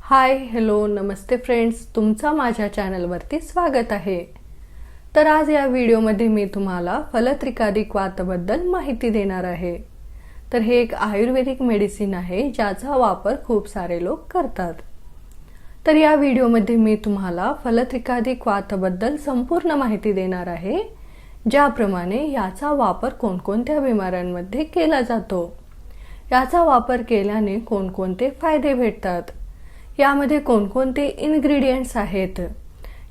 Hi hello नमस्ते friends, तुमचा माझ्या चॅनलवरती स्वागत आहे। तर आज या व्हिडिओमध्ये मी तुम्हाला फलत्रिकादिक वातबद्दल माहिती देणार आहे। तर हे एक आयुर्वेदिक मेडिसिन आहे ज्याचा वापर खूप सारे लोक करतात। तर या व्हिडिओमध्ये मी तुम्हाला फलत्रिकादिक वातबद्दल संपूर्ण माहिती देणार आहे, ज्याप्रमाणे याचा वापर कोणकोणत्या बिमाऱ्यांमध्ये केला जातो, याचा वापर केल्याने कोणकोणते फायदे भेटतात, यामध्ये कोणकोणते इन्ग्रेडियंट्स आहेत,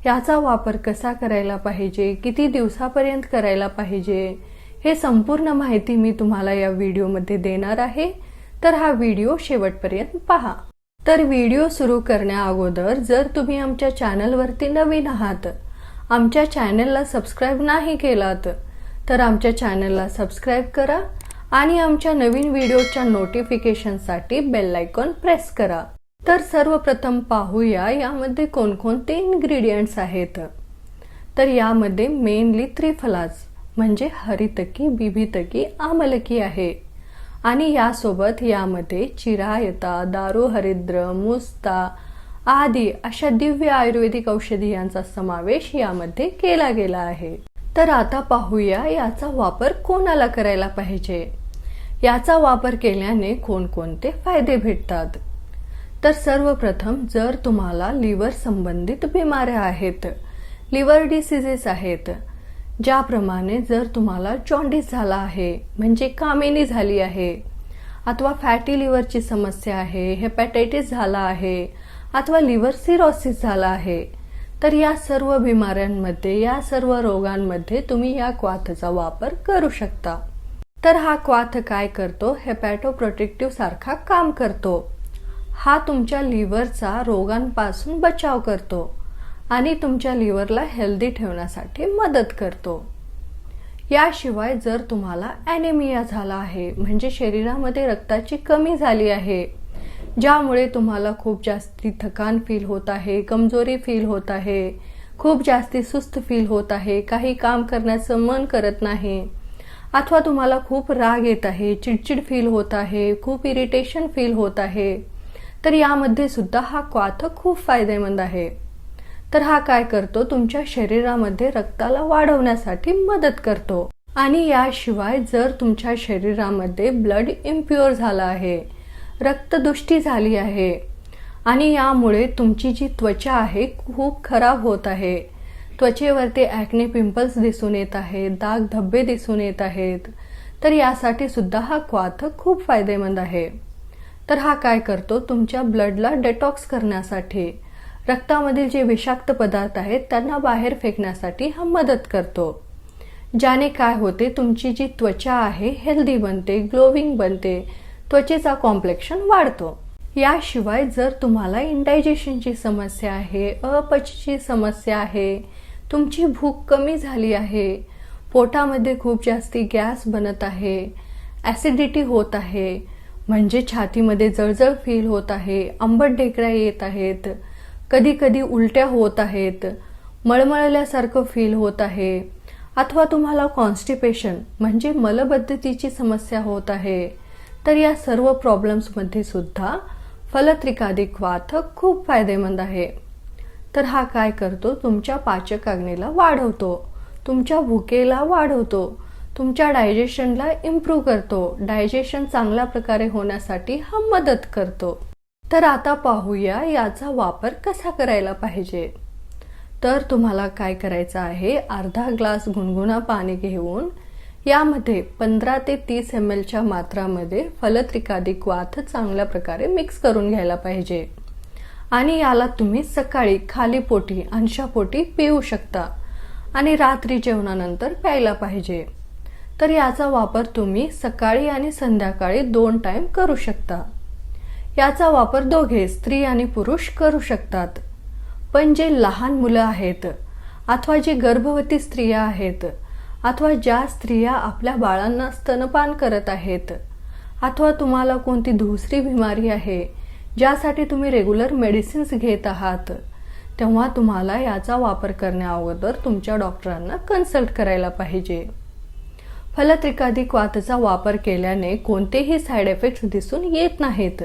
याचा वापर कसा करायला पाहिजे, किती दिवसापर्यंत करायला पाहिजे, हे संपूर्ण माहिती मी तुम्हाला या व्हिडिओमध्ये देणार आहे। तर हा व्हिडिओ शेवटपर्यंत पहा। तर व्हिडिओ सुरू करण्या अगोदर जर तुम्ही आमच्या चॅनलवरती नवीन आहात, आमच्या चॅनलला सबस्क्राइब नाही केलात, तर आमच्या चॅनलला सबस्क्राइब करा आणि आमच्या नवीन व्हिडिओच्या नोटिफिकेशनसाठी बेल आयकॉन प्रेस करा। तर सर्वप्रथम पाहूया यामध्ये कोणकोणते इन्ग्रेडियंट्स आहेत। तर यामध्ये मेनली त्रिफलाज म्हणजे हरितकी, बिभितकी, आमलकी आहे आणि यासोबत यामध्ये चिरायता, दारू हरिद्र, मुस्ता आदी अशा दिव्य आयुर्वेदिक औषधी यांचा समावेश यामध्ये केला गेला आहे। तर आता पाहूया याचा वापर कोणाला करायला पाहिजे, याचा वापर केल्याने कोणकोणते फायदे भेटतात। तर सर्वप्रथम जर तुम्हाला लिव्हर संबंधित बिमाऱ्या आहेत, लिव्हर डिसीजेस आहेत, ज्याप्रमाणे जर तुम्हाला जॉन्डिस झाला आहे म्हणजे कामेनी झाली आहे, अथवा फॅटी लिव्हरची समस्या आहे, हेपॅटायटिस झाला आहे, अथवा लिव्हर सिरोसिस झाला आहे, तर या सर्व बिमाऱ्यांमध्ये, या सर्व रोगांमध्ये तुम्ही या क्वाथचा वापर करू शकता। तर हा क्वाथ काय करतो, हेपॅटोप्रोटेक्टिव्ह सारखा काम करतो। हा तुमच्या लिव्हरचा रोगांपासून बचाव करतो आणि तुमच्या लिव्हरला हेल्दी ठेवण्यासाठी मदत करतो। याशिवाय जर तुम्हाला ॲनेमिया झाला आहे म्हणजे शरीरामध्ये रक्ताची कमी झाली आहे, ज्यामुळे तुम्हाला खूप जास्ती थकान फील होत आहे, कमजोरी फील होत आहे, खूप जास्ती सुस्त फील होत आहे, काही काम करण्याचं मन करत नाही, अथवा तुम्हाला खूप राग येत आहे, चिडचिड फील होत आहे, खूप इरिटेशन फील होत आहे, तर यामध्ये सुद्धा हा क्वाथ खूप फायदेमंद आहे। तर हा काय करतो, तुमच्या शरीरामध्ये रक्ताला वाढवण्यासाठी मदत करतो आणि याशिवाय जर तुमच्या शरीरामध्ये ब्लड इम्प्युअर झाला आहे, रक्तदुष्टी झाली आहे आणि यामुळे तुमची जी त्वचा आहे खूप खराब होत आहे, त्वचेवरती ॲक्ने पिंपल्स दिसून येत आहेत, दाग धब्बे दिसून येत आहेत, तर यासाठी सुद्धा हा क्वाथ खूप फायदेमंद आहे। तर हा काय करतो, तुमच्या ब्लडला डेटॉक्स करण्यासाठी, रक्तामधील जे विषाक्त पदार्थ आहेत त्यांना बाहेर फेकण्यासाठी हा मदत करतो, ज्याने काय होते, तुमची जी त्वचा आहे हेल्दी बनते, ग्लोविंग बनते, त्वचेचा कॉम्प्लेक्शन वाढतो। याशिवाय जर तुम्हाला इंडायजेशनची समस्या आहे, अपचची समस्या आहे, तुमची भूक कमी झाली आहे, पोटामध्ये खूप जास्ती गॅस बनत आहे, ॲसिडिटी होत आहे म्हणजे छातीमध्ये जळजळ फील होत आहे, आंबट ढेकळ्या येत आहेत, कधी कधी उलट्या होत आहेत, मळमळल्यासारखं फील होत आहे, अथवा तुम्हाला कॉन्स्टिपेशन म्हणजे मलबद्धतेची समस्या होत आहे, तर या सर्व प्रॉब्लेम्समध्ये सुद्धा फलत्रिकादिक वात खूप फायदेमंद आहे। तर हा काय करतो, तुमच्या पाचकाग्नीला वाढवतो, तुमच्या भुकेला वाढवतो, तुमच्या डायजेशनला इम्प्रूव्ह करतो, डायजेशन चांगल्या प्रकारे होण्यासाठी हा मदत करतो। तर आता पाहूया याचा वापर कसा करायला पाहिजे। तर तुम्हाला काय करायचं आहे, अर्धा ग्लास गुणगुणा पाणी घेऊन यामध्ये 15 ते 30 ml च्या मात्रामध्ये फलत्रिकादिक वात चांगल्या प्रकारे मिक्स करून घ्यायला पाहिजे आणि याला तुम्ही सकाळी खाली पोटी, अंशापोटी पिऊ शकता आणि रात्री जेवणानंतर प्यायला पाहिजे। तर याचा वापर तुम्ही सकाळी आणि संध्याकाळी 2 टाइम करू शकता। याचा वापर दोघे, स्त्री आणि पुरुष करू शकतात, पण जे लहान मुलं आहेत, अथवा जे गर्भवती स्त्रिया आहेत, अथवा ज्या स्त्रिया आपल्या बाळांना स्तनपान करत आहेत, अथवा तुम्हाला कोणती दुसरी बिमारी आहे ज्यासाठी तुम्ही रेग्युलर मेडिसिन्स घेत आहात, तेव्हा तुम्हाला याचा वापर करण्या अगोदर तुमच्या डॉक्टरांना कन्सल्ट करायला पाहिजे। फलत्रिकादिक वातचा वापर केल्याने कोणतेही साइड इफेक्ट्स दिसून येत नाहीत।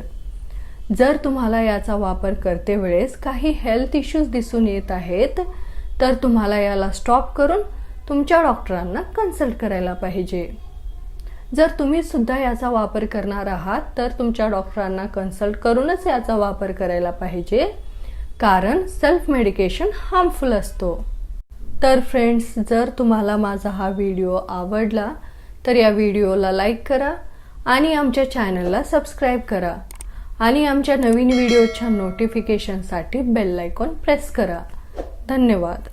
जर तुम्हाला याचा वापर करते वेळेस काही हेल्थ इश्यूज दिसून येत आहेत तर तुम्हाला याला स्टॉप करून तुमच्या डॉक्टरांना कन्सल्ट करायला पाहिजे। जर तुम्ही सुद्धा याचा वापर करणार आहात तर तुमच्या डॉक्टरांना कन्सल्ट करूनच याचा वापर करायला पाहिजे, कारण सेल्फ मेडिकेशन हार्मफुल असतो। तर फ्रेंड्स, जर तुम्हाला माझा हा व्हिडिओ आवडला तर या व्हिडिओला लाईक करा आणि आमच्या चॅनलला सबस्क्राईब करा आणि आमच्या नवीन व्हिडिओच्या नोटिफिकेशनसाठी बेल आयकॉन प्रेस करा। धन्यवाद।